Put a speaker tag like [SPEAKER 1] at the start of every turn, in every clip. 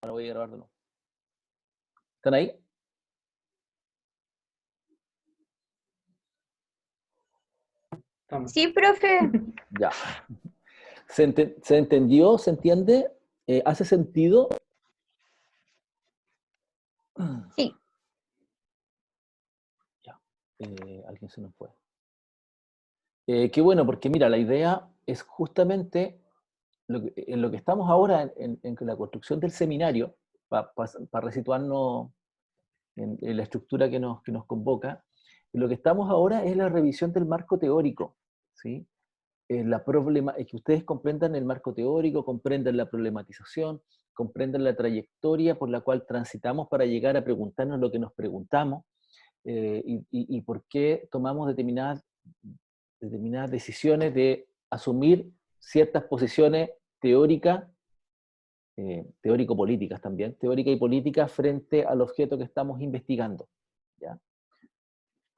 [SPEAKER 1] Ahora voy a grabar de nuevo. ¿Están ahí?
[SPEAKER 2] Sí, profe.
[SPEAKER 1] Ya. ¿Se entendió? ¿Se entiende? ¿Hace sentido?
[SPEAKER 2] Sí.
[SPEAKER 1] Ya. Alguien se nos fue. Qué bueno, porque mira, la idea es justamente en lo que estamos ahora en la construcción del seminario, para resituarnos en la estructura que nos convoca. En lo que estamos ahora es la revisión del marco teórico, ¿sí? Es que ustedes comprendan el marco teórico, comprendan la problematización, comprendan la trayectoria por la cual transitamos para llegar a preguntarnos lo que nos preguntamos, y por qué tomamos determinadas decisiones de asumir ciertas posiciones teóricas, teórico-políticas también, teórica y política frente al objeto que estamos investigando, ¿ya?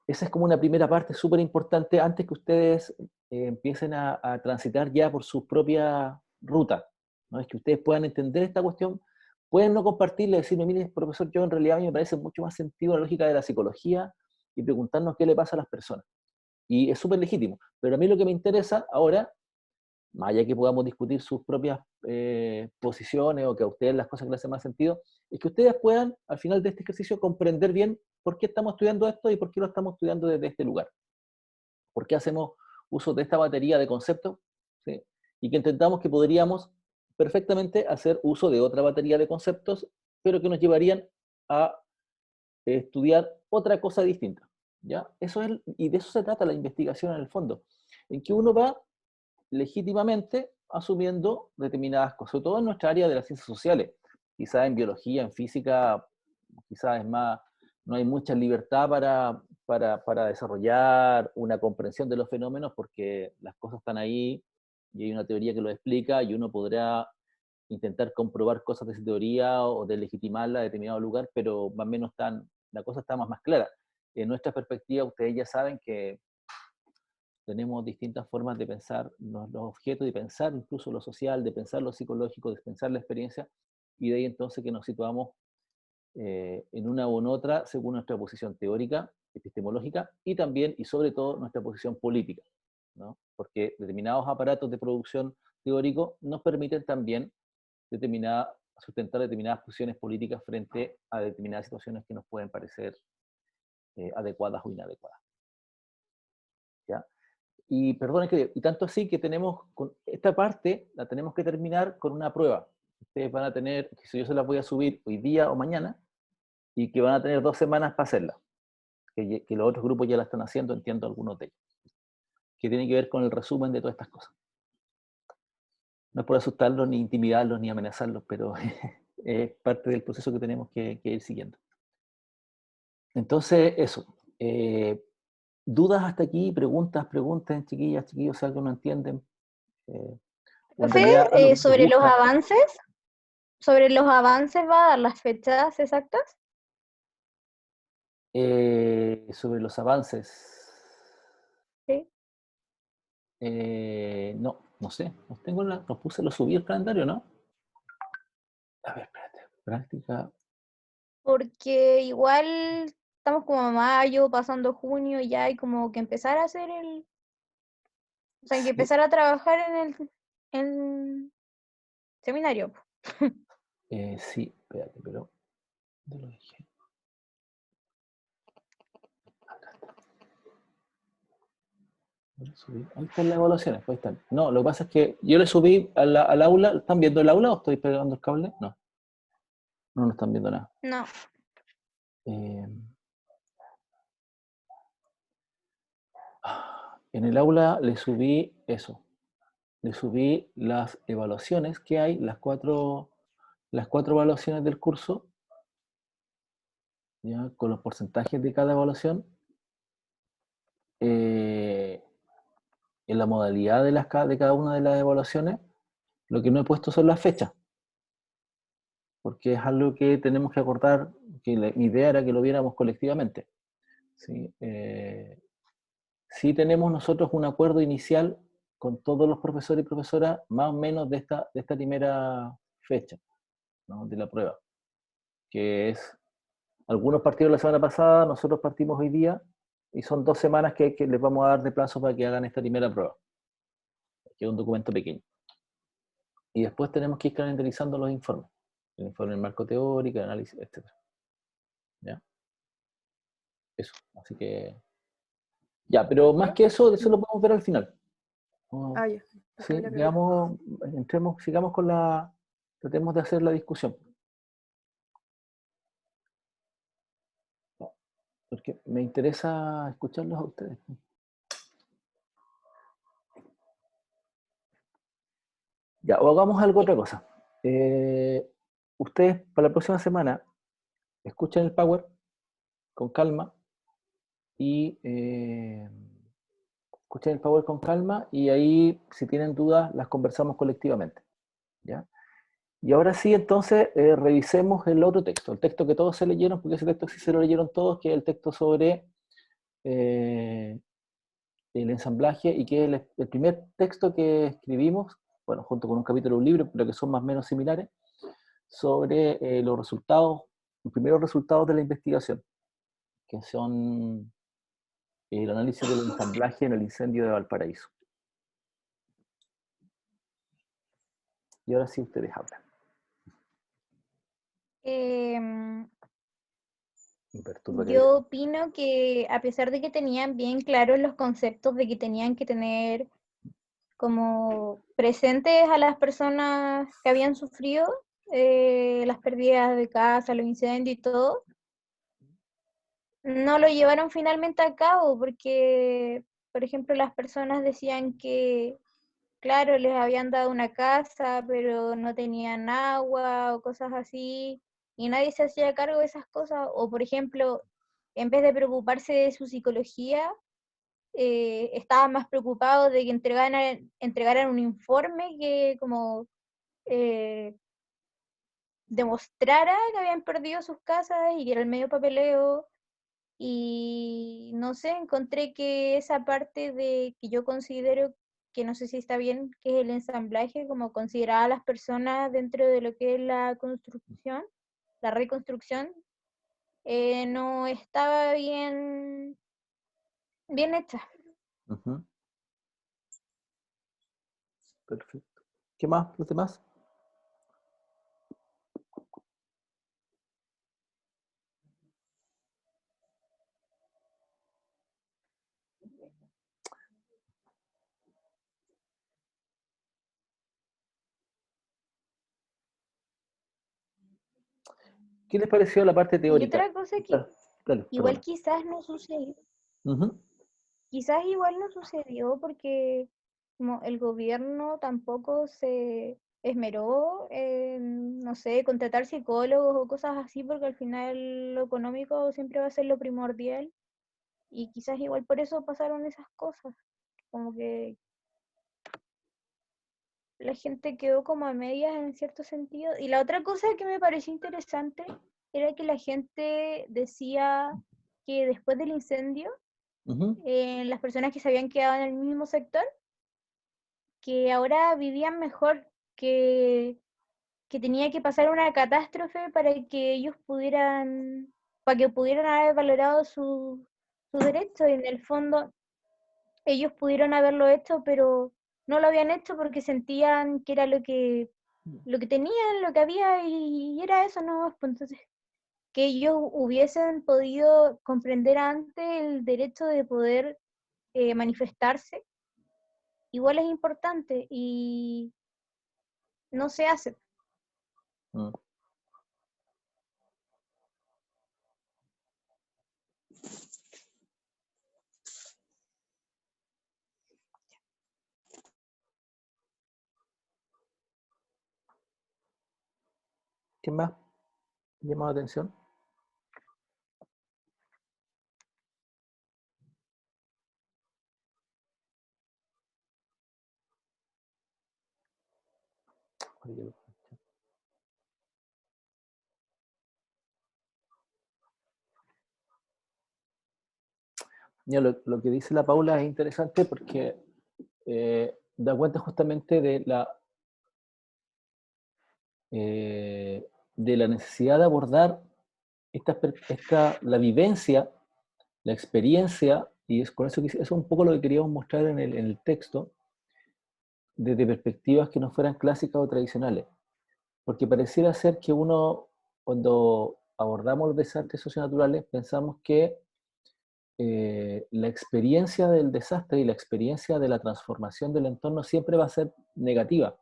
[SPEAKER 1] Esa es como una primera parte súper importante antes que ustedes empiecen a transitar ya por sus propias rutas, ¿no? Es que ustedes puedan entender esta cuestión, pueden no compartirle, decirme, mire, profesor, yo en realidad a mí me parece mucho más sentido la lógica de la psicología y preguntarnos qué le pasa a las personas. Y es súper legítimo, pero a mí lo que me interesa ahora, más allá que podamos discutir sus propias posiciones o que a ustedes las cosas que les hacen más sentido, es que ustedes puedan, al final de este ejercicio, comprender bien por qué estamos estudiando esto y por qué lo estamos estudiando desde este lugar. ¿Por qué hacemos uso de esta batería de conceptos? ¿Sí? Y que entendamos que podríamos perfectamente hacer uso de otra batería de conceptos, pero que nos llevarían a estudiar otra cosa distinta. ¿Ya? Eso es, y de eso se trata la investigación en el fondo, en que uno va legítimamente asumiendo determinadas cosas, sobre todo en nuestra área de las ciencias sociales. Quizás en biología, en física, quizás es más, no hay mucha libertad para desarrollar una comprensión de los fenómenos porque las cosas están ahí y hay una teoría que lo explica y uno podrá intentar comprobar cosas de esa teoría o de legitimarla a determinado lugar, pero más o menos la cosa está más clara. En nuestra perspectiva, ustedes ya saben que tenemos distintas formas de pensar los objetos, de pensar incluso lo social, de pensar lo psicológico, de pensar la experiencia, y de ahí entonces que nos situamos en una u en otra según nuestra posición teórica, epistemológica, y también y sobre todo nuestra posición política, ¿no? Porque determinados aparatos de producción teórico nos permiten también sustentar determinadas posiciones políticas frente a determinadas situaciones que nos pueden parecer adecuadas o inadecuadas. ¿Ya? Y perdón, y tanto así que tenemos, con esta parte la tenemos que terminar con una prueba. Ustedes van a tener, que yo se las voy a subir hoy día o mañana, y que van a tener 2 semanas para hacerla. Que los otros grupos ya la están haciendo, entiendo algunos de ellos. Que tiene que ver con el resumen de todas estas cosas. No es por asustarlos, ni intimidarlos, ni amenazarlos, pero es parte del proceso que tenemos que ir siguiendo. Entonces, eso. ¿Dudas hasta aquí? Pregunten, chiquillas, chiquillos, si algo no entienden. O en realidad algo que
[SPEAKER 2] Profe,
[SPEAKER 1] no les gusta.
[SPEAKER 2] sobre los avances va a dar las fechas exactas.
[SPEAKER 1] Sobre los avances.
[SPEAKER 2] Sí.
[SPEAKER 1] No sé. Lo subí el calendario, ¿no? A ver, espérate. Práctica.
[SPEAKER 2] Porque igual estamos como a mayo, pasando junio, y ya hay como que empezar a hacer o sea, hay que
[SPEAKER 1] Sí,
[SPEAKER 2] empezar a trabajar en seminario.
[SPEAKER 1] sí, espérate, pero. ¿Dónde lo dejé? Acá está. Lo subí. Ahí están las evaluaciones, pues ahí están. No, lo que pasa es que yo le subí al aula. ¿Están viendo el aula o estoy pegando el cable? No, no están viendo nada.
[SPEAKER 2] No.
[SPEAKER 1] Eh, en el aula le subí eso. Le subí las evaluaciones que hay, las cuatro evaluaciones del curso, ya con los porcentajes de cada evaluación, en la modalidad de cada una de las evaluaciones. Lo que no he puesto son las fechas, porque es algo que tenemos que acordar, que mi idea era que lo viéramos colectivamente. ¿Sí? Sí tenemos nosotros un acuerdo inicial con todos los profesores y profesoras, más o menos de esta primera fecha, ¿no? De la prueba, que es, algunos partieron la semana pasada, nosotros partimos hoy día, y son 2 semanas que les vamos a dar de plazo para que hagan esta primera prueba, que es un documento pequeño. Y después tenemos que ir calendarizando los informes, el informe del marco teórico, el análisis, etc. ¿Ya? Eso, así que... Ya, pero más que eso lo podemos ver al final.
[SPEAKER 3] Ah, ya.
[SPEAKER 1] Sí,
[SPEAKER 3] Mira,
[SPEAKER 1] digamos, sigamos con tratemos de hacer la discusión. Porque me interesa escucharlos a ustedes. Ya, o hagamos algo otra cosa. Ustedes para la próxima semana escuchen el Power con calma y escuchen el Power con calma y ahí si tienen dudas las conversamos colectivamente. ¿Ya? Y ahora sí, entonces, revisemos el otro texto, el texto que todos se leyeron, porque ese texto sí se lo leyeron todos, que es el texto sobre el ensamblaje y que es el primer texto que escribimos, bueno, junto con un capítulo de un libro, pero que son más o menos similares, sobre los resultados, los primeros resultados de la investigación, que son el análisis del ensamblaje en el incendio de Valparaíso. Y ahora sí ustedes hablan. Me perturba que
[SPEAKER 2] Yo opino que a pesar de que tenían bien claros los conceptos de que tenían que tener como presentes a las personas que habían sufrido las pérdidas de casa, los incendios y todo, no lo llevaron finalmente a cabo porque, por ejemplo, las personas decían que, claro, les habían dado una casa, pero no tenían agua o cosas así, y nadie se hacía cargo de esas cosas. O, por ejemplo, en vez de preocuparse de su psicología, estaban más preocupados de que entregaran un informe que como eh, demostrara que habían perdido sus casas y que era el medio papeleo. Y no sé, encontré que esa parte de que yo considero que no sé si está bien, que es el ensamblaje, como considerar a las personas dentro de lo que es la construcción, la reconstrucción, no estaba bien hecha.
[SPEAKER 1] Ujú. Perfecto. ¿Qué más? ¿Los demás? ¿Qué les pareció la parte
[SPEAKER 2] Y
[SPEAKER 1] teórica?
[SPEAKER 2] otra cosa que
[SPEAKER 1] Claro, dale,
[SPEAKER 2] igual
[SPEAKER 1] perdona.
[SPEAKER 2] quizás no sucedió,
[SPEAKER 1] Ujú.
[SPEAKER 2] quizás igual no sucedió porque como el gobierno tampoco se esmeró en, no sé, contratar psicólogos o cosas así, porque al final lo económico siempre va a ser lo primordial y quizás igual por eso pasaron esas cosas, como que la gente quedó como a medias en cierto sentido. Y la otra cosa que me pareció interesante era que la gente decía que después del incendio,
[SPEAKER 1] Ujú.
[SPEAKER 2] las personas que se habían quedado en el mismo sector, que ahora vivían mejor, que tenía que pasar una catástrofe para que ellos para que pudieran haber valorado sus derechos. Y en el fondo ellos pudieron haberlo hecho, pero no lo habían hecho porque sentían que era lo que tenían, lo que había, y era eso, ¿no? Pues entonces, que ellos hubiesen podido comprender antes el derecho de poder manifestarse, igual es importante y no se hace.
[SPEAKER 1] Mm. ¿Qué más llamó la atención? Ya, lo que dice la Paula es interesante porque da cuenta justamente de la de la necesidad de abordar la vivencia, la experiencia, y es con eso que eso es un poco lo que queríamos mostrar en el texto, desde perspectivas que no fueran clásicas o tradicionales. Porque pareciera ser que uno, cuando abordamos los desastres socionaturales, pensamos que la experiencia del desastre y la experiencia de la transformación del entorno siempre va a ser negativa.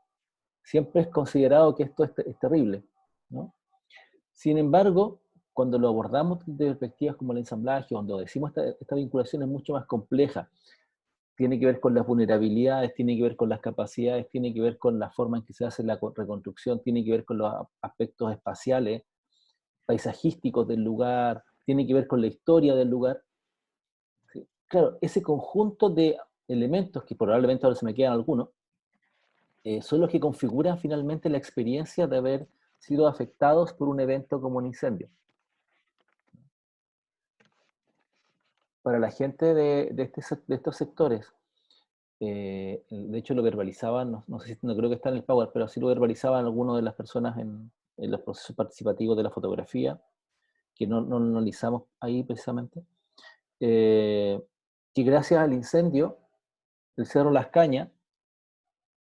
[SPEAKER 1] Siempre es considerado que esto es terrible, ¿no? Sin embargo, cuando lo abordamos de perspectivas como el ensamblaje, cuando decimos esta vinculación es mucho más compleja, tiene que ver con las vulnerabilidades, tiene que ver con las capacidades, tiene que ver con la forma en que se hace la reconstrucción, tiene que ver con los aspectos espaciales, paisajísticos del lugar, tiene que ver con la historia del lugar. ¿Sí? Claro, ese conjunto de elementos, que probablemente ahora se me quedan algunos, son los que configuran finalmente la experiencia de haber sido afectados por un evento como un incendio. Para la gente de estos sectores, de hecho lo verbalizaban, no sé si, no creo que está en el Power, pero sí lo verbalizaban algunas de las personas en los procesos participativos de la fotografía, que no analizamos ahí precisamente, que gracias al incendio, el Cerro Las Cañas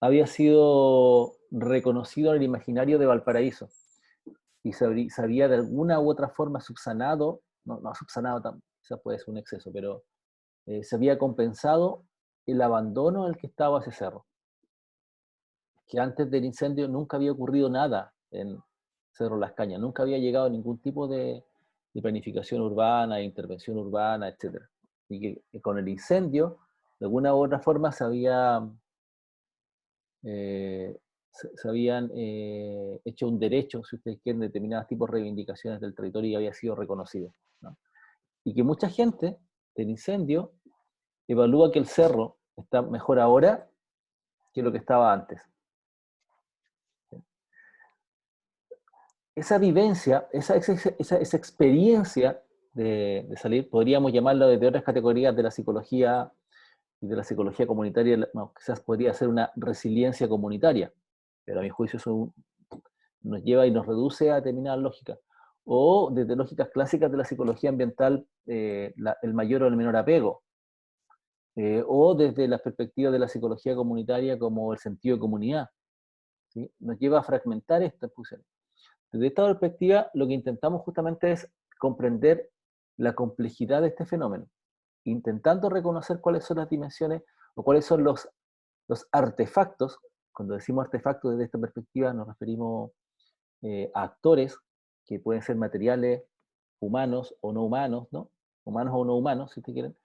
[SPEAKER 1] había sido reconocido en el imaginario de Valparaíso, y se había de alguna u otra forma subsanado, no subsanado, quizás puede ser un exceso, pero se había compensado el abandono al que estaba ese cerro. Que antes del incendio nunca había ocurrido nada en Cerro Las Cañas, nunca había llegado ningún tipo de planificación urbana, de intervención urbana, etc. Y que con el incendio, de alguna u otra forma, se habían hecho un derecho, si ustedes quieren, determinados tipos de reivindicaciones del territorio y había sido reconocido, ¿no? Y que mucha gente del incendio evalúa que el cerro está mejor ahora que lo que estaba antes. Esa vivencia, esa experiencia de salir, podríamos llamarlo desde otras categorías de la psicología y de la psicología comunitaria, no, quizás podría ser una resiliencia comunitaria, pero a mi juicio eso nos lleva y nos reduce a determinadas lógicas. O desde lógicas clásicas de la psicología ambiental, el mayor o el menor apego. O desde la perspectiva de la psicología comunitaria como el sentido de comunidad. ¿Sí? Nos lleva a fragmentar estas funciones. Desde esta perspectiva, lo que intentamos justamente es comprender la complejidad de este fenómeno, intentando reconocer cuáles son las dimensiones o cuáles son los artefactos. Cuando decimos artefactos desde esta perspectiva nos referimos a actores que pueden ser materiales, humanos o no humanos, ¿no? Humanos o no humanos, si ustedes quieren,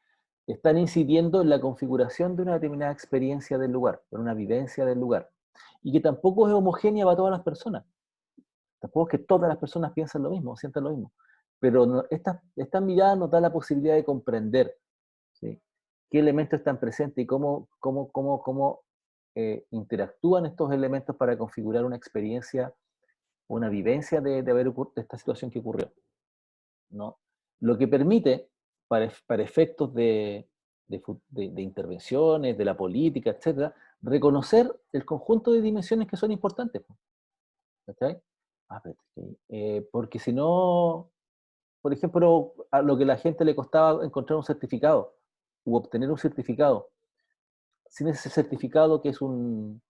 [SPEAKER 1] están incidiendo en la configuración de una determinada experiencia del lugar, en una vivencia del lugar, y que tampoco es homogénea para todas las personas. Tampoco es que todas las personas piensen lo mismo, sientan lo mismo, pero no, esta mirada nos da la posibilidad de comprender, ¿sí?, qué elementos están presentes y cómo interactúan estos elementos para configurar una experiencia, una vivencia de esta situación que ocurrió, ¿no? Lo que permite, para efectos de intervenciones, de la política, etcétera, reconocer el conjunto de dimensiones que son importantes. ¿Cachai? Porque si no, por ejemplo, a lo que a la gente le costaba encontrar un certificado u obtener un certificado, sin ese certificado que es un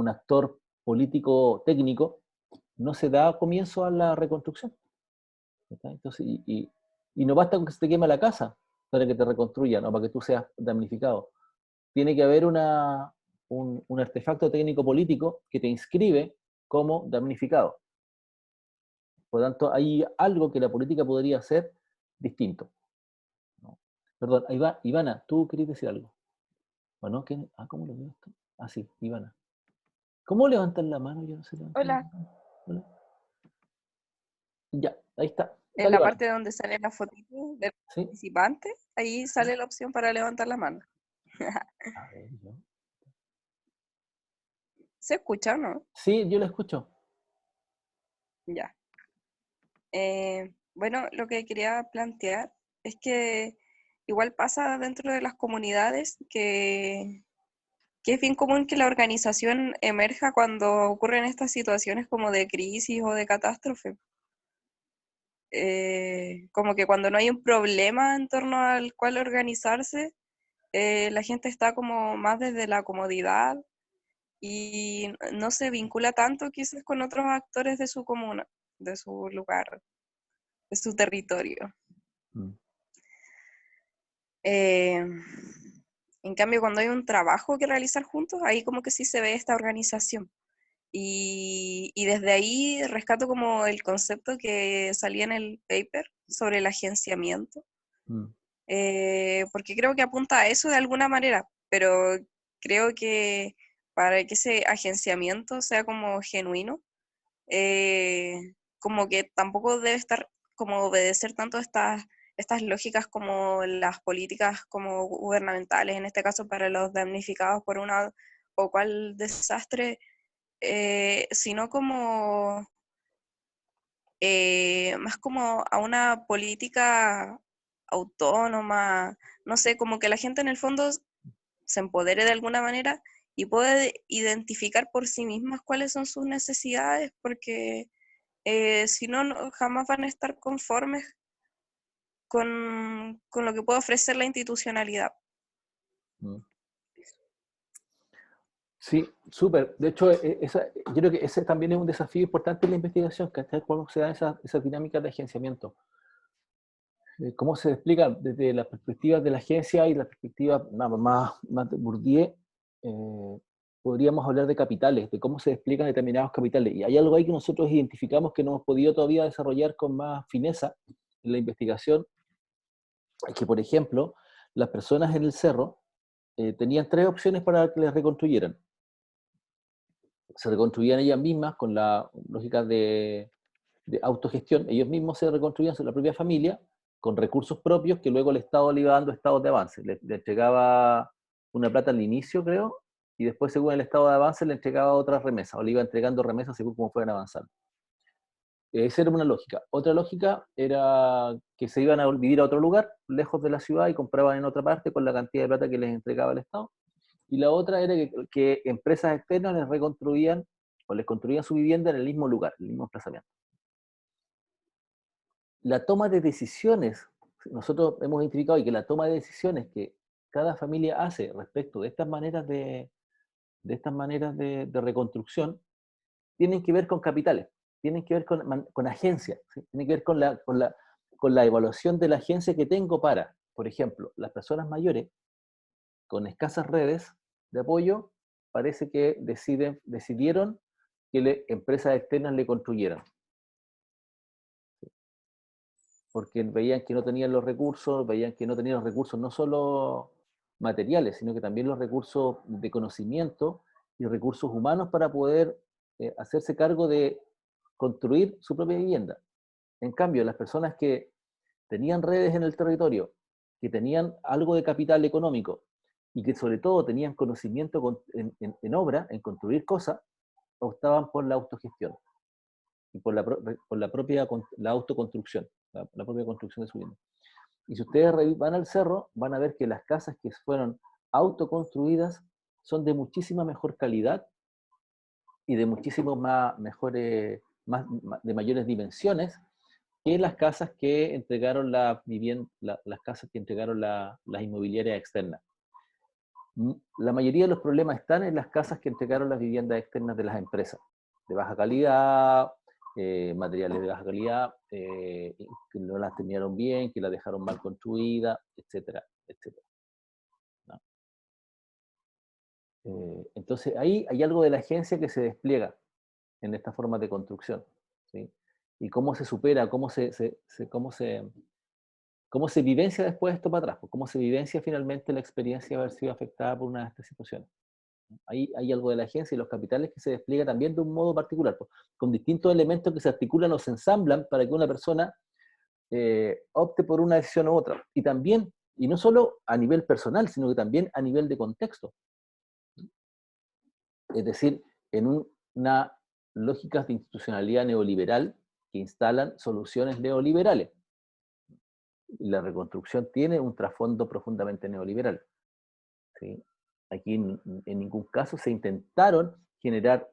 [SPEAKER 1] actor político técnico, no se da comienzo a la reconstrucción. ¿Cachai? Entonces, y no basta con que se te queme la casa para que te reconstruyan o para que tú seas damnificado. Tiene que haber un artefacto técnico político que te inscribe como damnificado. Por lo tanto, hay algo que la política podría hacer distinto, ¿no? Perdón, Ivana, tú querías decir algo. Bueno, ¿cómo lo veo esto? Ah, sí, Ivana. ¿Cómo levantan la mano? Yo no sé levantar la
[SPEAKER 3] Hola,
[SPEAKER 1] mano. Hola. Ya, ahí está.
[SPEAKER 3] en
[SPEAKER 1] Dale,
[SPEAKER 3] la
[SPEAKER 1] Ivana.
[SPEAKER 3] parte donde sale la fotito del
[SPEAKER 1] ¿Sí?
[SPEAKER 3] participante, ahí
[SPEAKER 1] ¿Sí?
[SPEAKER 3] sale la opción para levantar la mano.
[SPEAKER 1] A ver, yo.
[SPEAKER 3] ¿Se escucha o no?
[SPEAKER 1] Sí, yo la escucho.
[SPEAKER 3] Ya. Bueno, lo que quería plantear es que igual pasa dentro de las comunidades que que es bien común que la organización emerja cuando ocurren estas situaciones como de crisis o de catástrofe. Como que cuando no hay un problema en torno al cual organizarse, la gente está como más desde la comodidad y no se vincula tanto quizás con otros actores de su comuna, de su lugar, de su territorio.
[SPEAKER 1] Mm.
[SPEAKER 3] En cambio, cuando hay un trabajo que realizar juntos, ahí como que sí se ve esta organización. Y desde ahí rescato como el concepto que salía en el paper sobre el agenciamiento,
[SPEAKER 1] Mm.
[SPEAKER 3] porque creo que apunta a eso de alguna manera, pero creo que para que ese agenciamiento sea como genuino, como que tampoco debe estar como obedecer tanto estas lógicas como las políticas como gubernamentales, en este caso para los damnificados por una o cual desastre, sino como más como a una política autónoma, no sé, como que la gente en el fondo se empodere de alguna manera y puede identificar por sí mismas cuáles son sus necesidades, porque si no, jamás van a estar conformes con lo que puede ofrecer la institucionalidad.
[SPEAKER 1] Mm. Sí, súper. De hecho, yo creo que ese también es un desafío importante en la investigación, ¿cachai? Cómo se dan esas dinámicas de agenciamiento. Cómo se explica desde la perspectiva de la agencia y la perspectiva más de Bourdieu. Podríamos hablar de capitales, de cómo se explican determinados capitales. Y hay algo ahí que nosotros identificamos que no hemos podido todavía desarrollar con más fineza en la investigación, es que, por ejemplo, las personas en el cerro tenían tres opciones para que les reconstruyeran. Se reconstruían ellas mismas con la lógica de autogestión, ellos mismos se reconstruían la propia familia con recursos propios que luego el Estado le iba dando estados de avance. Le entregaba una plata al inicio, creo, y después, según el estado de avance, le entregaba otras remesas, o le iba entregando remesas según cómo fueran avanzando. Esa era una lógica. Otra lógica era que se iban a vivir a otro lugar, lejos de la ciudad, y compraban en otra parte con la cantidad de plata que les entregaba el Estado. Y la otra era que empresas externas les reconstruían o les construían su vivienda en el mismo lugar, en el mismo emplazamiento. La toma de decisiones, nosotros hemos identificado y que la toma de decisiones que cada familia hace respecto de estas maneras de reconstrucción, tienen que ver con capitales, tienen que ver con agencias, ¿sí? Tienen que ver con la evaluación de la agencia que tengo para, por ejemplo, las personas mayores con escasas redes de apoyo, parece que decidieron que empresas externas le construyeran, porque veían que no tenían los recursos, veían que no tenían los recursos no solo materiales, sino que también los recursos de conocimiento y recursos humanos para poder hacerse cargo de construir su propia vivienda. En cambio, las personas que tenían redes en el territorio, que tenían algo de capital económico y que sobre todo tenían conocimiento en obra, en construir cosas, optaban por la autogestión y por la propia la autoconstrucción, la propia construcción de su vivienda. Y si ustedes van al cerro, van a ver que las casas que fueron autoconstruidas son de muchísima mejor calidad y de muchísimo de mayores dimensiones que las casas que entregaron las casas que entregaron las inmobiliarias externas. La mayoría de los problemas están en las casas que entregaron las viviendas externas de las empresas, de baja calidad, materiales de baja calidad, que no las terminaron bien, que las dejaron mal construidas, etcétera, etcétera. ¿No? Entonces ahí hay algo de la agencia que se despliega en estas formas de construcción, ¿sí? Y cómo se supera, cómo se vivencia después esto para atrás, pues, cómo se vivencia finalmente la experiencia de haber sido afectada por una de estas situaciones. Ahí hay algo de la agencia y los capitales que se despliega también de un modo particular, pues, con distintos elementos que se articulan o se ensamblan para que una persona opte por una decisión u otra. Y también, y no solo a nivel personal, sino que también a nivel de contexto. Es decir, en una lógica de institucionalidad neoliberal que instalan soluciones neoliberales. La reconstrucción tiene un trasfondo profundamente neoliberal, ¿sí? Aquí en ningún caso se intentaron generar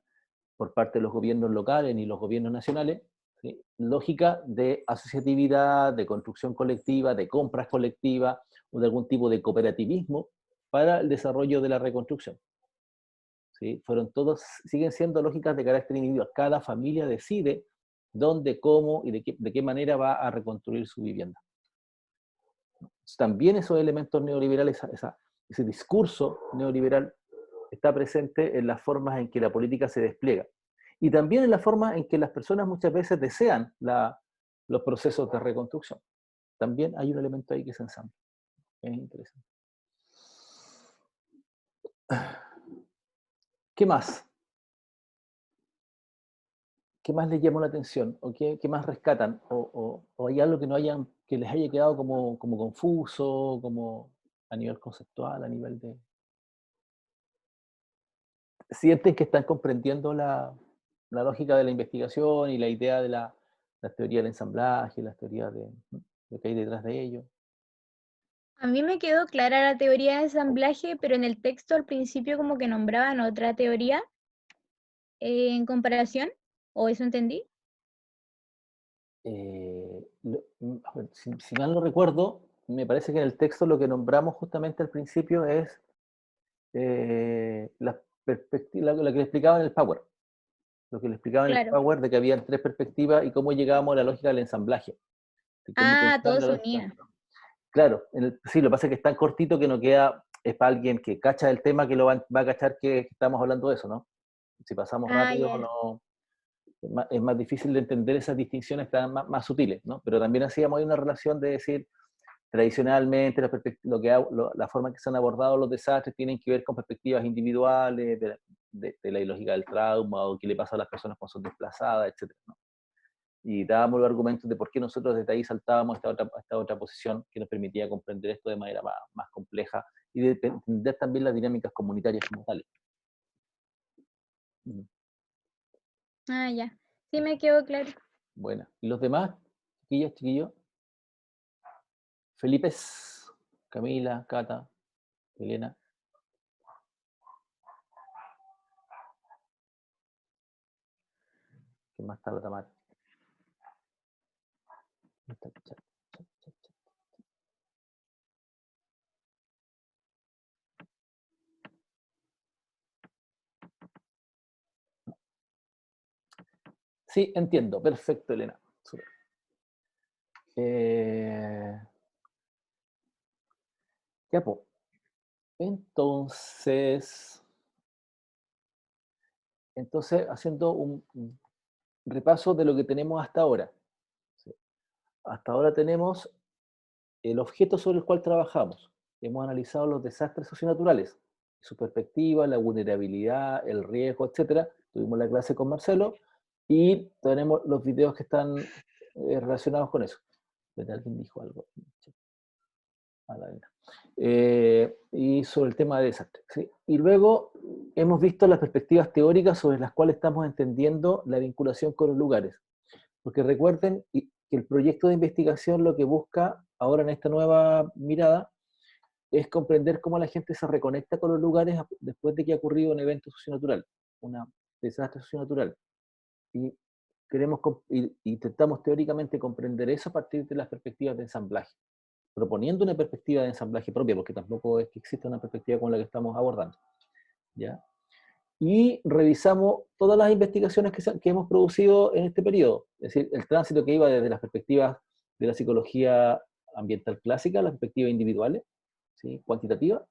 [SPEAKER 1] por parte de los gobiernos locales ni los gobiernos nacionales, ¿sí?, lógica de asociatividad, de construcción colectiva, de compras colectivas o de algún tipo de cooperativismo para el desarrollo de la reconstrucción. ¿Sí? Siguen siendo lógicas de carácter individual. Cada familia decide dónde, cómo y de qué manera va a reconstruir su vivienda. También esos elementos neoliberales, ese discurso neoliberal está presente en las formas en que la política se despliega. Y también en la forma en que las personas muchas veces desean los procesos de reconstrucción. También hay un elemento ahí que se ensambla. Es interesante. ¿Qué más? ¿Qué más les llamó la atención? ¿O qué más rescatan? ¿O hay algo que les haya quedado como confuso, como a nivel conceptual, a nivel de... ¿Sienten que están comprendiendo la lógica de la investigación y la idea de la teoría del ensamblaje, las teorías de lo que hay detrás de ello?
[SPEAKER 2] A mí me quedó clara la teoría de ensamblaje, pero en el texto al principio como que nombraban otra teoría en comparación, ¿o eso entendí?
[SPEAKER 1] A ver, si mal no recuerdo, me parece que en el texto lo que nombramos justamente al principio es la perspectiva, lo que le explicaba en el Power. Lo que le explicaba en el
[SPEAKER 2] Claro.
[SPEAKER 1] Power de que había tres perspectivas y cómo llegábamos a la lógica del ensamblaje. De cómo
[SPEAKER 2] Ah,
[SPEAKER 1] pensar
[SPEAKER 2] todo
[SPEAKER 1] la
[SPEAKER 2] se
[SPEAKER 1] lógica.
[SPEAKER 2] unía.
[SPEAKER 1] Claro, sí, lo que pasa es que es tan cortito que no queda, es para alguien que cacha el tema que va a cachar que estamos hablando de eso, ¿no? Si pasamos
[SPEAKER 2] Ah,
[SPEAKER 1] rápido,
[SPEAKER 2] ya.
[SPEAKER 1] no, es más difícil de entender esas distinciones tan más sutiles, ¿no? Pero también hacíamos ahí una relación de decir, tradicionalmente, la forma en que se han abordado los desastres tienen que ver con perspectivas individuales, de la lógica del trauma, o qué le pasa a las personas cuando son desplazadas, etc., ¿no? Y dábamos los argumentos de por qué nosotros desde ahí saltábamos a esta otra posición que nos permitía comprender esto de manera más compleja y de entender también las dinámicas comunitarias como tales.
[SPEAKER 2] Ah, ya. Sí me quedó claro.
[SPEAKER 1] Buena. ¿Y los demás, chiquillas, chiquillos? Felipe, Camila, Cata, Elena. ¿Quién más está la Tamara? Sí, entiendo. Perfecto, Elena. Súper. Ya, pues. Entonces, haciendo un repaso de lo que tenemos hasta ahora. ¿Sí? Hasta ahora tenemos el objeto sobre el cual trabajamos. Hemos analizado los desastres socionaturales, su perspectiva, la vulnerabilidad, el riesgo, etc. Tuvimos la clase con Marcelo y tenemos los videos que están relacionados con eso. ¿Alguien dijo algo? Y sobre el tema de desastre. ¿Sí? Y luego hemos visto las perspectivas teóricas sobre las cuales estamos entendiendo la vinculación con los lugares. Porque recuerden que el proyecto de investigación lo que busca ahora en esta nueva mirada es comprender cómo la gente se reconecta con los lugares después de que ha ocurrido un evento socionatural, un desastre socionatural. Y intentamos teóricamente comprender eso a partir de las perspectivas de ensamblaje, proponiendo una perspectiva de ensamblaje propia, porque tampoco es que exista una perspectiva con la que estamos abordando. ¿Ya? Y revisamos todas las investigaciones que hemos producido en este periodo, es decir, el tránsito que iba desde las perspectivas de la psicología ambiental clásica, las perspectivas individuales, ¿sí?, cuantitativas,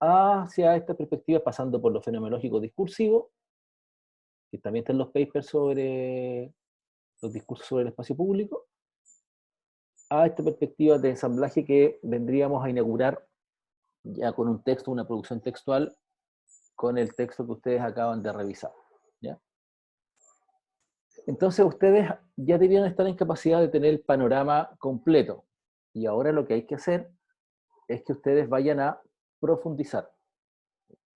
[SPEAKER 1] hacia esta perspectiva pasando por lo fenomenológico discursivo, que también están los papers sobre los discursos sobre el espacio público, a esta perspectiva de ensamblaje que vendríamos a inaugurar ya con un texto, una producción textual, con el texto que ustedes acaban de revisar. ¿Ya? Entonces ustedes ya debían estar en capacidad de tener el panorama completo. Y ahora lo que hay que hacer es que ustedes vayan a profundizar.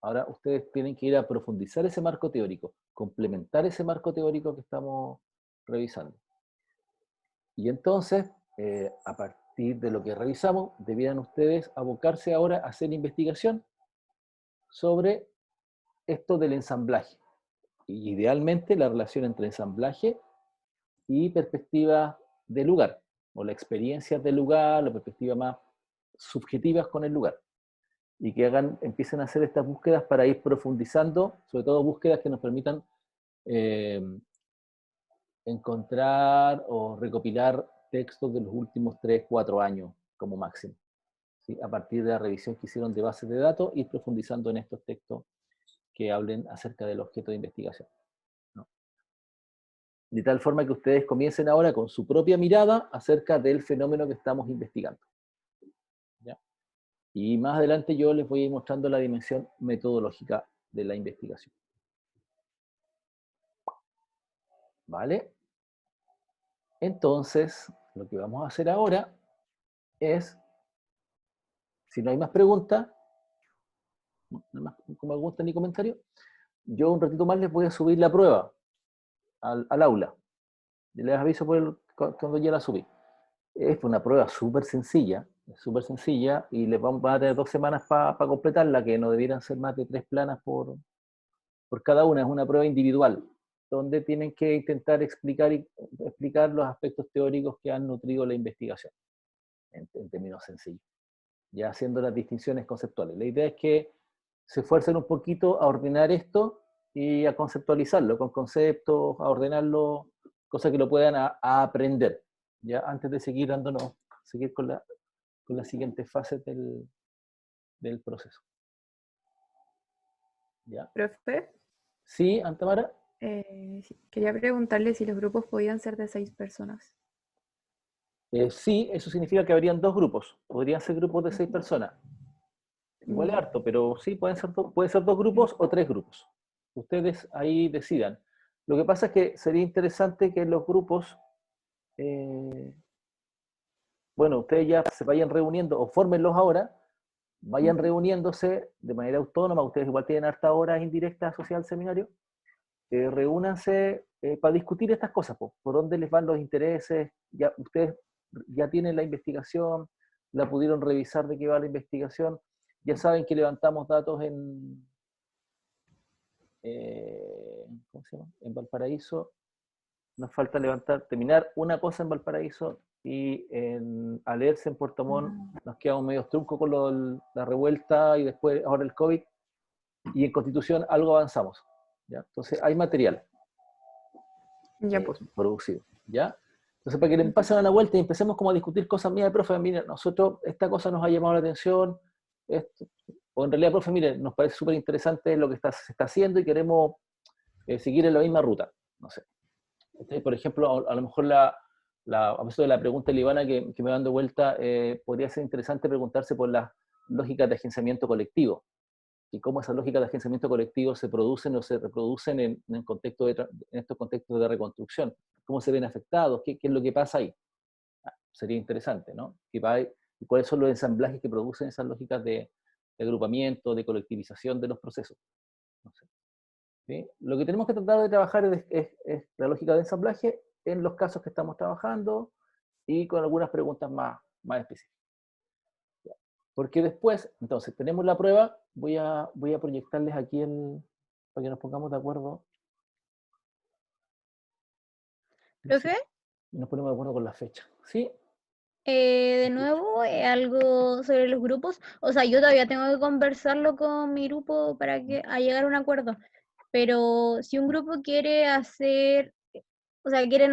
[SPEAKER 1] Ahora ustedes tienen que ir a profundizar ese marco teórico, complementar ese marco teórico que estamos revisando. Y entonces, a partir de lo que revisamos, debieran ustedes abocarse ahora a hacer investigación sobre esto del ensamblaje. Y idealmente la relación entre ensamblaje y perspectiva de lugar, o la experiencia del lugar, la perspectiva más subjetivas con el lugar. Y que empiecen a hacer estas búsquedas para ir profundizando, sobre todo búsquedas que nos permitan encontrar o recopilar textos de los últimos 3, 4 años como máximo. ¿Sí? A partir de la revisión que hicieron de bases de datos, ir profundizando en estos textos que hablen acerca del objeto de investigación, ¿no? De tal forma que ustedes comiencen ahora con su propia mirada acerca del fenómeno que estamos investigando. ¿Ya? Y más adelante yo les voy a ir mostrando la dimensión metodológica de la investigación. ¿Vale? Entonces, lo que vamos a hacer ahora es, si no hay más preguntas, no hay más preguntas ni comentarios, yo un ratito más les voy a subir la prueba al aula. Les aviso cuando ya la subí. Es una prueba súper sencilla, y les van a tener 2 semanas para completarla, que no debieran ser más de 3 planas por cada una. Es una prueba individual, donde tienen que intentar explicar los aspectos teóricos que han nutrido la investigación, en términos sencillos, ya haciendo las distinciones conceptuales. La idea es que se esfuercen un poquito a ordenar esto y a conceptualizarlo, con conceptos, a ordenarlo, cosas que lo puedan a aprender, ya antes de seguir con la siguiente fase del proceso. ¿Ya?
[SPEAKER 4] Profe,
[SPEAKER 1] Sí, Antamara.
[SPEAKER 4] sí, quería preguntarle si los grupos podían ser de 6 personas.
[SPEAKER 1] Sí, eso significa que habrían 2 grupos. Podrían ser grupos de 6 personas. Igual es
[SPEAKER 4] Ya.
[SPEAKER 1] harto, pero sí, pueden ser 2 grupos o 3 grupos. Ustedes ahí decidan. Lo que pasa es que sería interesante que los grupos, bueno, ustedes ya se vayan reuniendo o fórmenlos ahora, vayan reuniéndose de manera autónoma. Ustedes igual tienen hartas horas indirectas asociadas al seminario. Reúnanse para discutir estas cosas, por dónde les van los intereses. Ya, ustedes ya tienen la investigación, la pudieron revisar de qué va la investigación, ya saben que levantamos datos ¿cómo se llama? En Valparaíso. Nos falta terminar una cosa en Valparaíso, y en Alerce, en Puerto Montt, nos quedamos medio truncos con la revuelta y después ahora el COVID, y en Constitución algo avanzamos, ¿ya? Entonces hay material
[SPEAKER 4] Ya, pues.
[SPEAKER 1] producido, ¿ya? Entonces, para que le pasen a la vuelta y empecemos como a discutir cosas mías, profe, mire, nosotros, esta cosa nos ha llamado la atención, o en realidad, profe, mire, nos parece súper interesante lo que se está haciendo y queremos seguir en la misma ruta, no sé. Entonces, por ejemplo, a lo mejor a propósito de la pregunta libana que me dan de vuelta, podría ser interesante preguntarse por las lógicas de agenciamiento colectivo, y cómo esas lógicas de agenciamiento colectivo se producen o se reproducen en estos contextos de reconstrucción, cómo se ven afectados, qué es lo que pasa ahí. Sería interesante, ¿no? Y cuáles son los ensamblajes que producen esas lógicas de agrupamiento, de colectivización de los procesos. No sé. ¿Sí? Lo que tenemos que tratar de trabajar es la lógica de ensamblaje en los casos que estamos trabajando, y con algunas preguntas más específicas. Porque después, entonces, tenemos la prueba, voy a proyectarles aquí para que nos pongamos de acuerdo.
[SPEAKER 2] Profe,
[SPEAKER 1] Y nos ponemos de acuerdo con la fecha. ¿Sí?
[SPEAKER 2] de nuevo, algo sobre los grupos. O sea, yo todavía tengo que conversarlo con mi grupo para llegar a un acuerdo. Pero si un grupo quiere hacer, o sea, quieren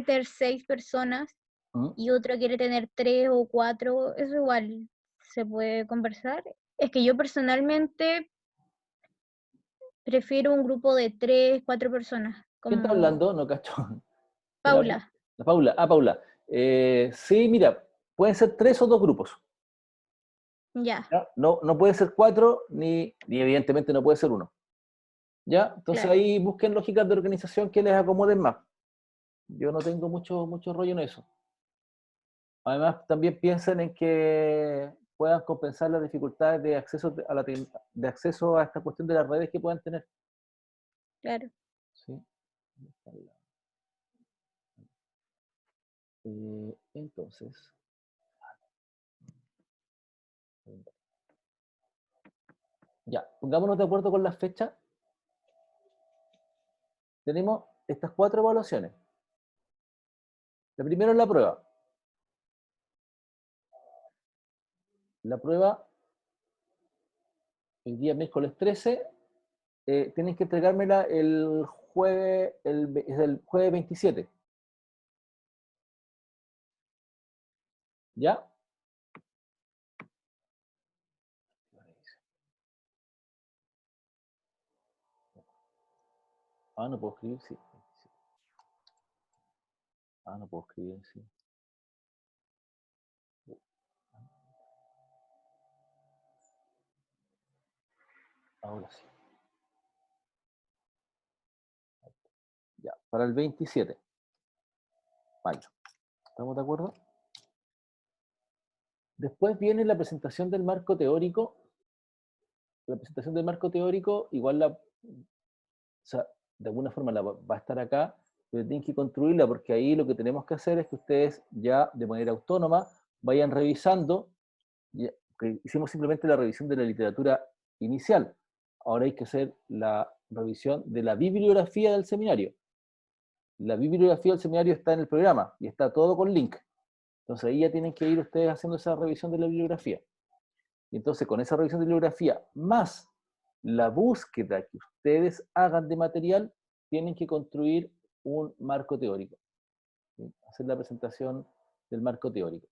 [SPEAKER 2] tener 6 personas
[SPEAKER 1] ¿Mm?
[SPEAKER 2] y otro quiere tener 3 o 4, eso igual se puede conversar. Es que yo personalmente prefiero un grupo de 3, 4 personas,
[SPEAKER 1] ¿Quién está
[SPEAKER 2] como
[SPEAKER 1] hablando? No cacho. ¿Quién habla?
[SPEAKER 2] Paula.
[SPEAKER 1] La Paula. Ah, Paula. Sí, mira, pueden ser 3 o 2 grupos.
[SPEAKER 2] Ya,
[SPEAKER 1] ¿Ya? No puede ser 4, ni evidentemente no puede ser 1. ¿Ya? Entonces
[SPEAKER 2] claro,
[SPEAKER 1] ahí busquen lógicas de organización que les acomoden más. Yo no tengo mucho rollo en eso. Además, también piensen en que puedan compensar las dificultades de acceso de acceso a esta cuestión de las redes que puedan tener.
[SPEAKER 2] claro.
[SPEAKER 1] ¿Sí? Entonces, Ya, pongámonos de acuerdo con las fechas. Tenemos estas 4 evaluaciones. La primera es la prueba. La prueba, el día miércoles 13, tienen que entregármela el jueves, el jueves 27. ¿Ya? Ah, no puedo escribir, sí. Ah, no puedo escribir, sí. Ahora sí. Ya, para el 27. Mayo. ¿Estamos de acuerdo? Después viene la presentación del marco teórico. La presentación del marco teórico, igual o sea, de alguna forma va a estar acá, pero tienen que construirla porque ahí lo que tenemos que hacer es que ustedes ya de manera autónoma vayan revisando, que hicimos simplemente la revisión de la literatura inicial, ahora hay que hacer la revisión de la bibliografía del seminario. La bibliografía del seminario está en el programa y está todo con link. Entonces ahí ya tienen que ir ustedes haciendo esa revisión de la bibliografía. Y entonces con esa revisión de bibliografía, más la búsqueda que ustedes hagan de material, tienen que construir un marco teórico. ¿Sí? Hacer la presentación del marco teórico.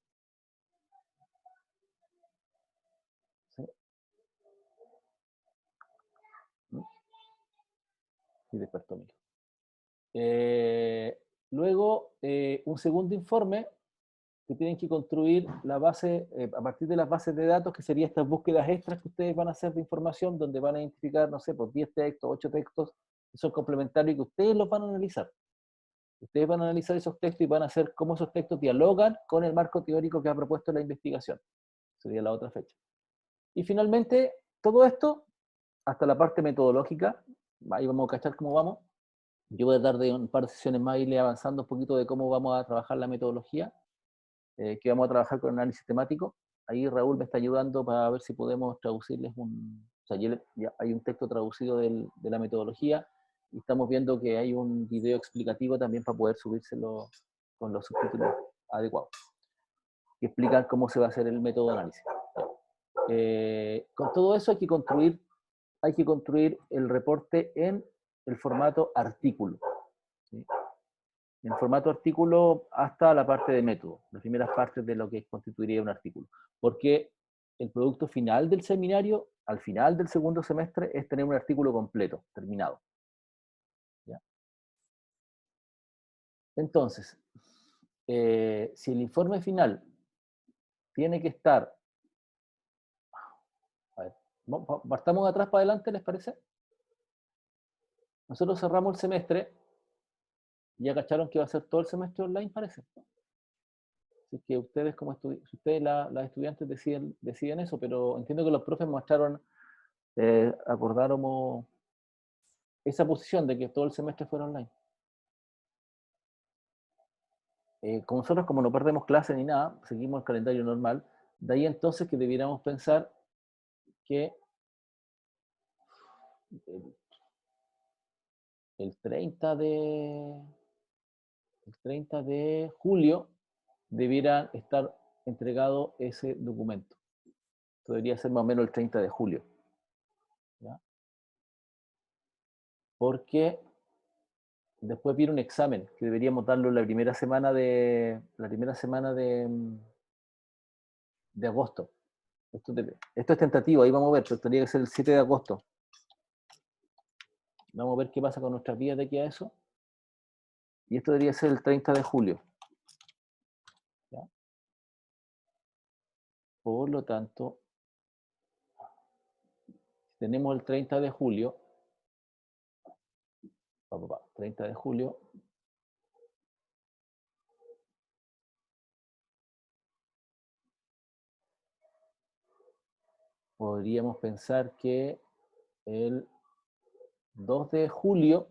[SPEAKER 1] ¿Sí? Y despertó mi hijo. Luego, un segundo informe que tienen que construir la base, a partir de las bases de datos, que serían estas búsquedas extras que ustedes van a hacer de información, donde van a identificar, no sé, pues 10 textos, 8 textos, que son complementarios y que ustedes los van a analizar. Ustedes van a analizar esos textos y van a hacer cómo esos textos dialogan con el marco teórico que ha propuesto la investigación. Sería la otra fecha. Y finalmente, todo esto, hasta la parte metodológica, ahí vamos a cachar cómo vamos. Yo voy a dar de un par de sesiones más irle avanzando un poquito de cómo vamos a trabajar la metodología, que vamos a trabajar con análisis temático. Ahí Raúl me está ayudando para ver si podemos traducirles o sea, ya hay un texto traducido de la metodología, y estamos viendo que hay un video explicativo también para poder subírselo con los subtítulos adecuados, que explican cómo se va a hacer el método de análisis. Con todo eso hay que construir el reporte en el formato artículo. ¿Sí? En formato artículo hasta la parte de método, las primeras partes de lo que constituiría un artículo. Porque el producto final del seminario, al final del segundo semestre, es tener un artículo completo, terminado. ¿Ya? Entonces, si el informe final tiene que estar... A ver, partamos de atrás para adelante, ¿les parece? Nosotros cerramos el semestre, ya cacharon que va a ser todo el semestre online, parece. Así que ustedes como ustedes las estudiantes deciden eso, pero entiendo que los profes mostraron, acordáramos esa posición de que todo el semestre fuera online. Con nosotros, como no perdemos clase ni nada, seguimos el calendario normal, de ahí entonces que debiéramos pensar que el 30 de julio debiera estar entregado ese documento. Esto debería ser más o menos el 30 de julio. ¿Ya? Porque después viene un examen que deberíamos darlo la primera semana de agosto. Esto es tentativo, ahí vamos a ver, pero tendría que ser el 7 de agosto. Vamos a ver qué pasa con nuestras vidas de aquí a eso. Y esto debería ser el 30 de julio. ¿Ya? Por lo tanto, tenemos el 30 de julio. 30 de julio. Podríamos pensar que el 2 de julio,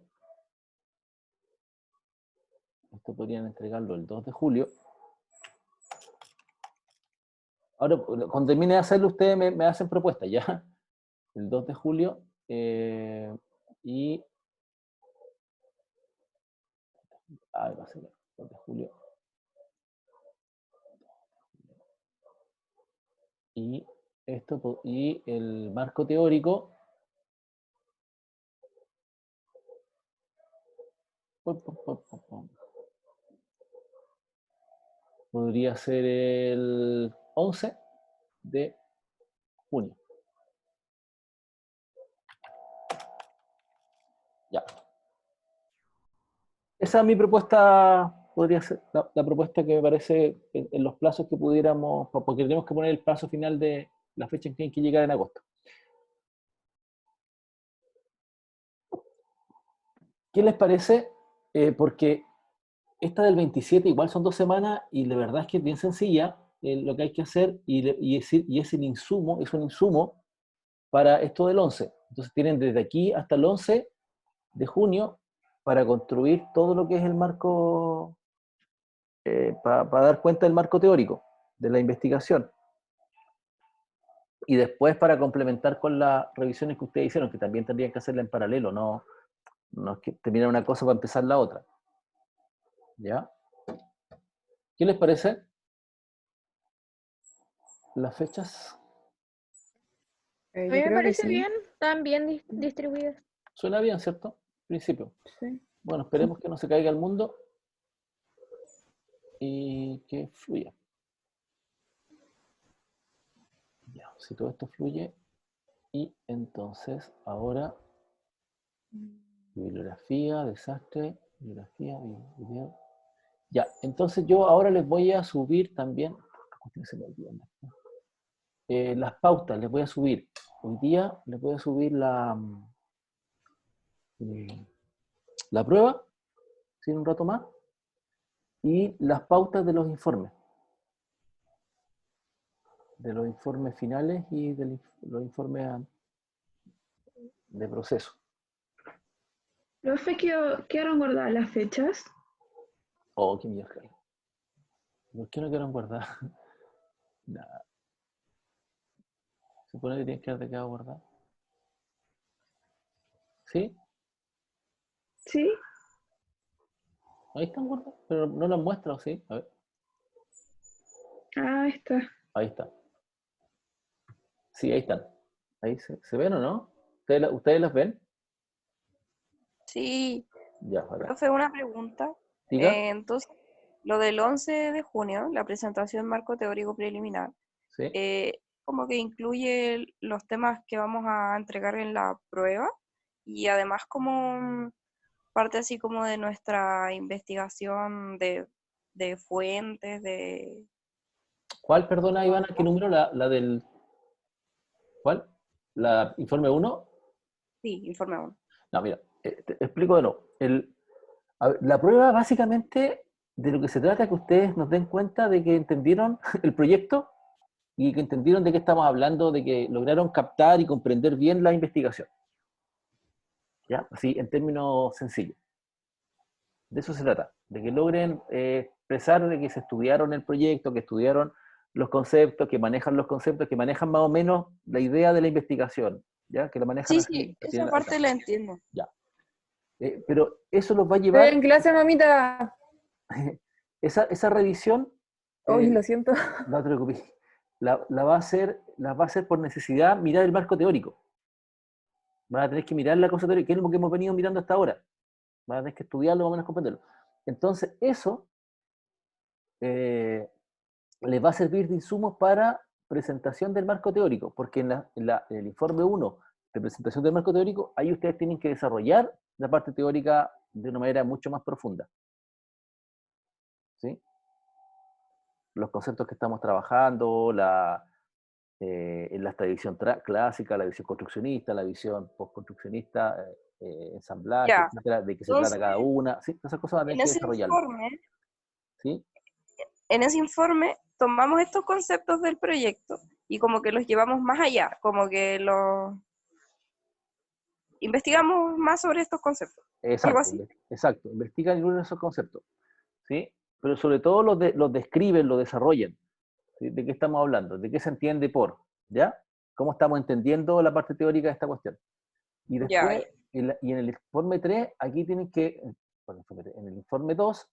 [SPEAKER 1] esto podrían entregarlo el 2 de julio. Ahora, cuando termine de hacerlo, ustedes me hacen propuestas, ¿ya? el 2 de julio, y... va a ser el 2 de julio. Y y el marco teórico podría ser el 11 de junio. Ya. Esa es mi propuesta, podría ser la propuesta que me parece en los plazos que pudiéramos, porque tenemos que poner el plazo final de la fecha en que hay que llegar en agosto. ¿Qué les parece? Porque esta del 27 igual son 2 semanas y la verdad es que es bien sencilla lo que hay que hacer y es un insumo para esto del 11. Entonces tienen desde aquí hasta el 11 de junio para construir todo lo que es el marco, para dar cuenta del marco teórico, de la investigación. Y después para complementar con las revisiones que ustedes hicieron, que también tendrían que hacerla en paralelo, no es que terminar una cosa para empezar la otra. ¿Ya? ¿Qué les parece? Las fechas.
[SPEAKER 2] A mí
[SPEAKER 4] Yo
[SPEAKER 2] me
[SPEAKER 4] creo que
[SPEAKER 2] parece
[SPEAKER 4] sí.
[SPEAKER 2] bien, están bien distribuidas.
[SPEAKER 1] Suena bien, ¿cierto? Al principio.
[SPEAKER 4] Sí.
[SPEAKER 1] Bueno, esperemos que no se caiga el mundo y que fluya. Ya, si todo esto fluye, y entonces ahora bibliografía, desastre, bibliografía, video. Ya, entonces yo ahora les voy a subir también, se me olvidan, las pautas, les voy a subir. Hoy día les voy a subir la prueba, ¿sí? Un rato más, y las pautas de los informes finales y de los informes de proceso.
[SPEAKER 5] Profe, ¿quedaron guardadas las fechas?
[SPEAKER 1] Oh, qué mierda. ¿Por qué no quieren guardar? Nada. Se supone que tienes que haberte quedado guardado. ¿Sí?
[SPEAKER 5] ¿Sí?
[SPEAKER 1] Ahí están guardadas, pero no las muestro, ¿sí? A ver,
[SPEAKER 5] Ah, está.
[SPEAKER 1] ahí está. Sí, ahí están. Ahí se ven o no? ¿Ustedes las ven?
[SPEAKER 3] Sí,
[SPEAKER 1] Ya, acá.
[SPEAKER 3] profe, una pregunta.
[SPEAKER 1] Diga.
[SPEAKER 3] Entonces, lo del 11 de junio, la presentación marco teórico preliminar,
[SPEAKER 1] Sí.
[SPEAKER 3] como que incluye los temas que vamos a entregar en la prueba y además como parte así como de nuestra investigación de fuentes, de...
[SPEAKER 1] ¿Cuál, perdona, Ivana, qué número? La del... ¿Cuál? ¿La informe 1?
[SPEAKER 3] Sí, informe 1.
[SPEAKER 1] No, mira, te explico de nuevo. A ver, la prueba básicamente de lo que se trata es que ustedes nos den cuenta de que entendieron el proyecto y que entendieron de qué estamos hablando, de que lograron captar y comprender bien la investigación. ¿Ya? Así, en términos sencillos. De eso se trata, de que logren expresar de que se estudiaron el proyecto, que estudiaron los conceptos, que manejan los conceptos, que manejan más o menos la idea de la investigación, ¿ya? Que la manejan
[SPEAKER 3] Sí,
[SPEAKER 1] así.
[SPEAKER 3] sí, esa parte la entiendo.
[SPEAKER 1] Ya. Pero eso los va a
[SPEAKER 4] Estoy
[SPEAKER 1] llevar,
[SPEAKER 4] en clase, mamita.
[SPEAKER 1] esa revisión,
[SPEAKER 4] Uy, lo siento.
[SPEAKER 1] no te preocupes, la va a hacer por necesidad mirar el marco teórico. Van a tener que mirar la cosa teórica, que es lo que hemos venido mirando hasta ahora. Van a tener que estudiarlo, más o menos comprenderlo. Entonces, eso les va a servir de insumos para presentación del marco teórico, porque en el informe 1 de presentación del marco teórico, ahí ustedes tienen que desarrollar la parte teórica de una manera mucho más profunda. ¿Sí? Los conceptos que estamos trabajando, en la visión clásica, la visión construccionista, la visión postconstruccionista, ensamblaje,
[SPEAKER 3] Ya.
[SPEAKER 1] etcétera, de qué se trata
[SPEAKER 3] Entonces,
[SPEAKER 1] cada una. ¿Sí? Esas cosas van a tener
[SPEAKER 3] en
[SPEAKER 1] que
[SPEAKER 3] ese
[SPEAKER 1] desarrollarlas.
[SPEAKER 3] informe,
[SPEAKER 1] ¿Sí?
[SPEAKER 3] tomamos estos conceptos del proyecto y como que los llevamos más allá, como que los investigamos más sobre estos conceptos. Algo
[SPEAKER 1] Exacto,
[SPEAKER 3] así.
[SPEAKER 1] exacto. Investigan uno de esos conceptos. ¿Sí? Pero sobre todo los describen, los desarrollan. ¿Sí? ¿De qué estamos hablando? ¿De qué se entiende por? ¿Ya? cómo estamos entendiendo la parte teórica de esta cuestión. Y
[SPEAKER 3] Ya,
[SPEAKER 1] después, y en el informe 3, aquí tienen que, bueno, en el informe 2,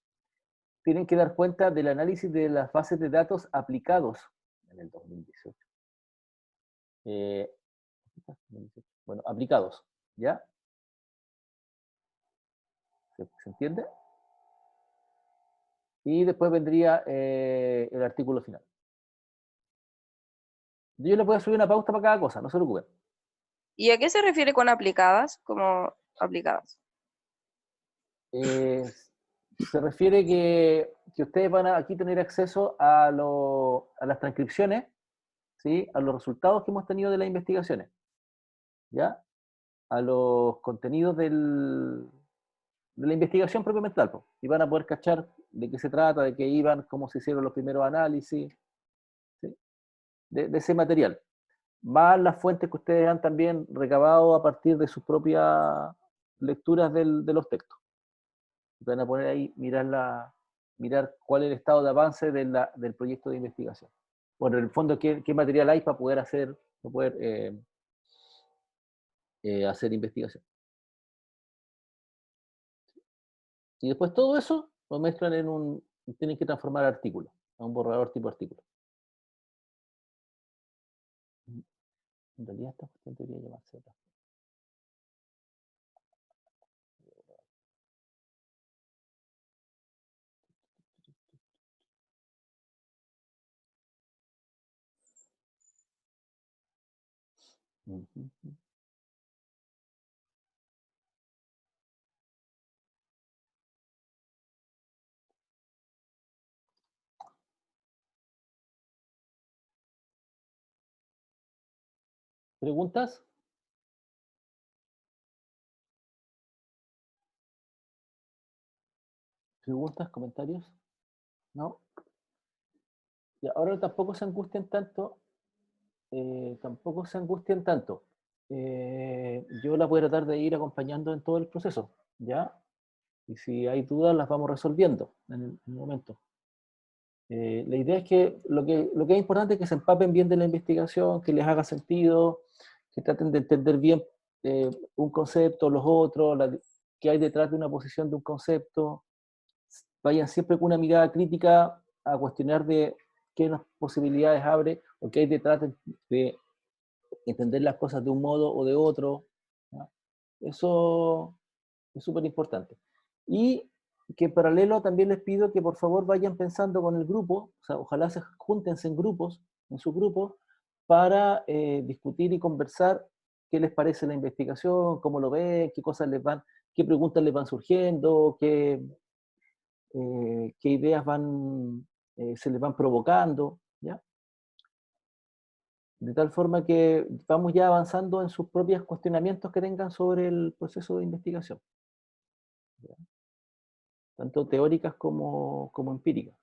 [SPEAKER 1] tienen que dar cuenta del análisis de las bases de datos aplicados en el 2018. Bueno, aplicados, ¿ya? ¿Se entiende? Y después vendría el artículo final. Yo les voy a subir una pauta para cada cosa, no se preocupen.
[SPEAKER 3] ¿y a qué se refiere con aplicadas? Como aplicadas.
[SPEAKER 1] Se refiere que ustedes van a aquí tener acceso a las transcripciones, ¿sí? A los resultados que hemos tenido de las investigaciones, ¿ya? A los contenidos de la investigación propiamente tal, po. Y van a poder cachar de qué se trata, de qué iban, cómo se hicieron los primeros análisis, ¿sí? De ese material. Más las fuentes que ustedes han también recabado a partir de sus propias lecturas de los textos. Van a poner ahí, mirar cuál es el estado de avance del proyecto de investigación. Bueno, en el fondo, qué material hay para poder hacer investigación. Y después todo eso lo mezclan tienen que transformar artículos, a un borrador tipo artículo. En realidad esta cuestión debería llamarse otra. ¿Preguntas? ¿Preguntas? ¿Comentarios? ¿No? Y ahora tampoco se angustien tanto. Tampoco se angustien tanto. Yo la voy a tratar de ir acompañando en todo el proceso, ¿ya? Y si hay dudas, las vamos resolviendo en el momento. La idea es que lo que es importante es que se empapen bien de la investigación, que les haga sentido, que traten de entender bien un concepto, los otros, qué hay detrás de una posición de un concepto. Vayan siempre con una mirada crítica a cuestionar de qué posibilidades abre o qué hay detrás de entender las cosas de un modo o de otro. ¿Ya? Eso es súper importante. Y que en paralelo también les pido que por favor vayan pensando con el grupo, o sea, ojalá júntense en grupos, en sus grupos, para discutir y conversar qué les parece la investigación, cómo lo ven, qué preguntas les van surgiendo, qué ideas se les van provocando, ¿ya? De tal forma que vamos ya avanzando en sus propios cuestionamientos que tengan sobre el proceso de investigación, ¿ya? Tanto teóricas como empíricas.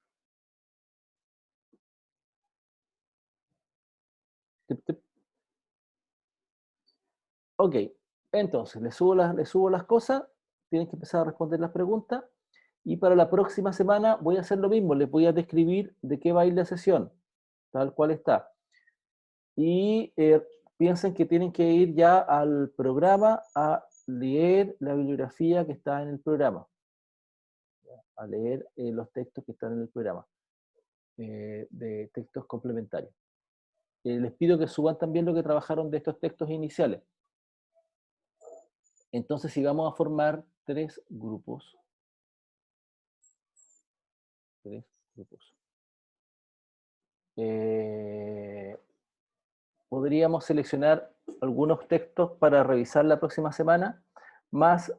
[SPEAKER 1] Ok, entonces les subo las cosas, tienen que empezar a responder las preguntas, y para la próxima semana voy a hacer lo mismo, les voy a describir de qué va a ir la sesión, tal cual está. Y piensen que tienen que ir ya al programa a leer la bibliografía que está en el programa, a leer los textos que están en el programa, de textos complementarios. Les pido que suban también lo que trabajaron de estos textos iniciales. Entonces, si vamos a formar tres grupos. Podríamos seleccionar algunos textos para revisar la próxima semana, más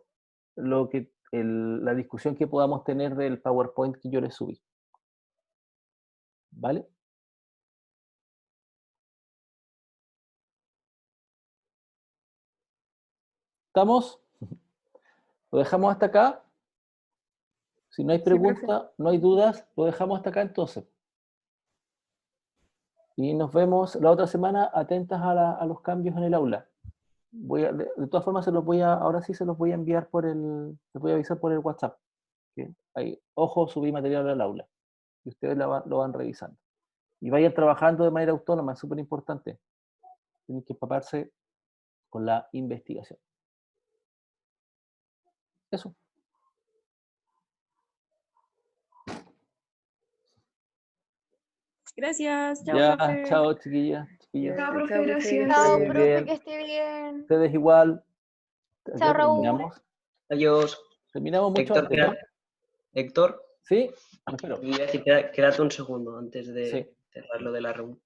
[SPEAKER 1] la discusión que podamos tener del PowerPoint que yo les subí. ¿Vale? ¿Estamos? ¿Lo dejamos hasta acá? Si no hay preguntas, no hay dudas, lo dejamos hasta acá entonces. Y nos vemos la otra semana, atentas a los cambios en el aula. De todas formas, ahora sí se los voy a enviar les voy a avisar por el WhatsApp. ¿Okay? Ahí, ojo, subí material al aula. Y ustedes lo van revisando. Y vayan trabajando de manera autónoma, es súper importante. tienen que empaparse con la investigación. Eso.
[SPEAKER 6] Gracias, chao,
[SPEAKER 1] Ya,
[SPEAKER 6] profe.
[SPEAKER 1] chao, chiquillas, chiquillos.
[SPEAKER 5] Chao,
[SPEAKER 4] Chao,
[SPEAKER 5] profe,
[SPEAKER 4] profe,
[SPEAKER 5] gracias.
[SPEAKER 2] Chao,
[SPEAKER 1] Muy
[SPEAKER 2] profe,
[SPEAKER 1] bien.
[SPEAKER 2] que esté bien.
[SPEAKER 1] Ustedes igual.
[SPEAKER 2] Chao,
[SPEAKER 1] Ya
[SPEAKER 2] Raúl.
[SPEAKER 1] terminamos.
[SPEAKER 7] Adiós.
[SPEAKER 1] Terminamos mucho
[SPEAKER 7] Héctor,
[SPEAKER 1] antes, ¿no?
[SPEAKER 7] Héctor,
[SPEAKER 1] ¿Sí? Me espero.
[SPEAKER 7] quédate un segundo antes de
[SPEAKER 1] Sí.
[SPEAKER 7] cerrar lo de la reunión.